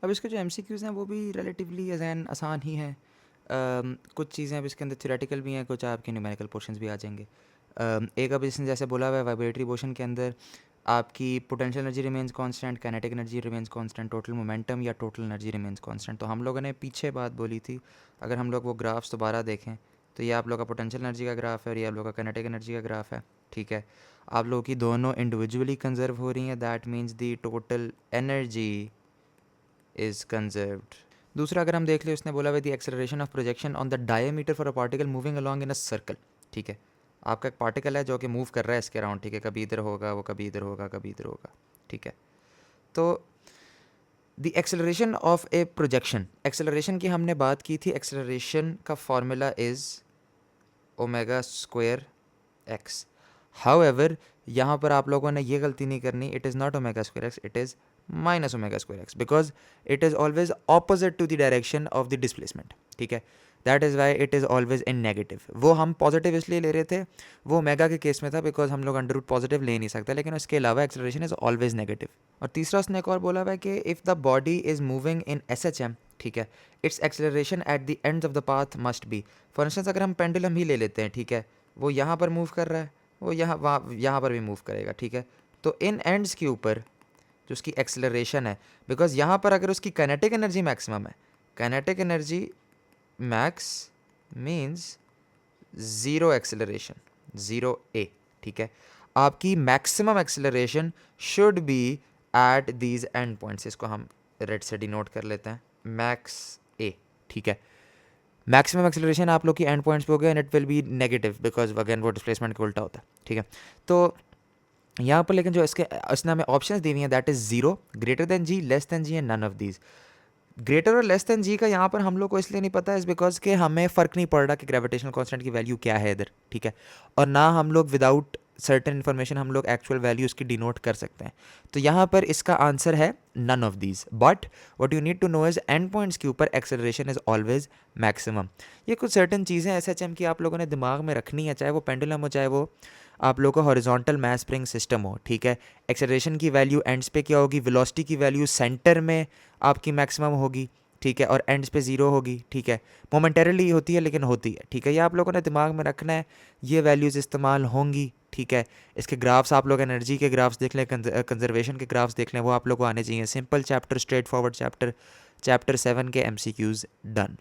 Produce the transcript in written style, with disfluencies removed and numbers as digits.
अब इसके जो एमसीक्यूज़ हैं वो भी रिलेटिवली अज़ैन आसान ही हैं। कुछ चीज़ें अब इसके अंदर थ्योरेटिकल भी हैं, कुछ आपके न्यूमेरिकल पोर्शंस भी आ जाएंगे। एक अब इसने जैसे बोला हुआ है वाइब्रेटरी मोशन के अंदर आपकी potential energy remains constant, kinetic energy remains constant, total momentum या टोटल एनर्जी रिमेंस कांस्टेंट। तो हम लोगों ने पीछे बात बोली थी, अगर हम लोग वो ग्राफ्स दोबारा देखें तो ये आप लोग का पोटेंशियल एनर्जी का ग्राफ है और ये आप लोग का काइनेटिक एनर्जी का ग्राफ है, ठीक है। आप लोगों की दोनों इंडिविजुअली कंजर्व हो रही हैं, that means the total energy is conserved. दूसरा अगर हम देख लें, उसने बोला हुआ the acceleration of projection on the diameter for a particle moving along in a circle, ठीक है। आपका एक पार्टिकल है जो कि मूव कर रहा है इसके अराउंड, ठीक है, कभी इधर होगा वो, कभी इधर होगा, कभी इधर होगा, ठीक है। तो the acceleration of a projection, acceleration की हमने बात की थी, एक्सेलरेशन का formula is omega square x. However यहाँ पर आप लोगों ने ये गलती नहीं करनी, it is not omega square x, it is minus omega square x, because it is always opposite to the direction of the displacement, ठीक है। That is why it is always in negative. वो हम positive इसलिए ले रहे थे, वो omega के केस में था बिकॉज हम लोग अंडर रूट पॉजिटिव ले नहीं सकते, लेकिन उसके अलावा एक्सेलरेशन इज़ ऑलवेज नेगेटिव। और तीसरा उसने एक और बोला हुआ है कि if the body is moving in SHM, ठीक है, it's acceleration at the ends of the path must be. For instance अगर हम पेंडुलम ही ले लेते हैं, ठीक है, वो यहाँ पर मूव कर रहा है, वो यहाँ पर भी मूव करेगा, ठीक है। तो इन एंड्स के ऊपर जो उसकी एक्सेलरेशन है, बिकॉज यहाँ पर अगर उसकी काइनेटिक एनर्जी मैक्सिमम है, kinetic energy max means zero acceleration, zero a, ठीक है। आपकी maximum acceleration should be at these end points, इसको हम रेड से डिनोट कर लेते हैं, मैक्स ए, ठीक है। मैक्सिमम एक्सेलरेशन आप लोग की एंड पॉइंट्स पे हो गया and it will be negative because again वो डिस्प्लेसमेंट के उल्टा होता है, ठीक है। तो यहाँ पर लेकिन जो इसने हमें ऑप्शंस दी हुई हैं, that is zero, greater than g, less than g and none of these. Greater और लेस देन जी का यहाँ पर हम लोग को इसलिए नहीं पता है बिकॉज के हमें फ़र्क नहीं पड़ रहा कि ग्रेविटेशनल कांस्टेंट की वैल्यू क्या है इधर, ठीक है। और ना हम लोग विदाउट सर्टेन इन्फॉर्मेशन हम लोग एक्चुअल वैल्यू उसकी डिनोट कर सकते हैं। तो यहाँ पर इसका आंसर है none of these, but what you need to know is end points के ऊपर एक्सेलरेशन इज ऑलवेज मैक्सिमम। ये कुछ सर्टेन चीज़ें SHM की आप लोगों ने दिमाग में रखनी है, चाहे वो पेंडुलम हो, चाहे वो आप लोगों का हॉरिजॉन्टल मास स्प्रिंग सिस्टम हो, ठीक है। एक्सेलरेशन की वैल्यू एंड्स पे क्या होगी, वेलोसिटी की वैल्यू सेंटर में आपकी मैक्सिमम होगी, ठीक है, और एंड्स पे ज़ीरो होगी, ठीक है। मोमेंटरली होती है लेकिन होती है, ठीक है। ये आप लोगों ने दिमाग में रखना है, ये वैल्यूज़ इस्तेमाल होंगी, ठीक है। इसके ग्राफ्स आप लोग एनर्जी के ग्राफ्स देख लें, कंजर्वेशन के ग्राफ्स देख लें, वो आप लोग को आने चाहिए। Simple chapter, straight forward chapter, chapter 7 के MCQs डन।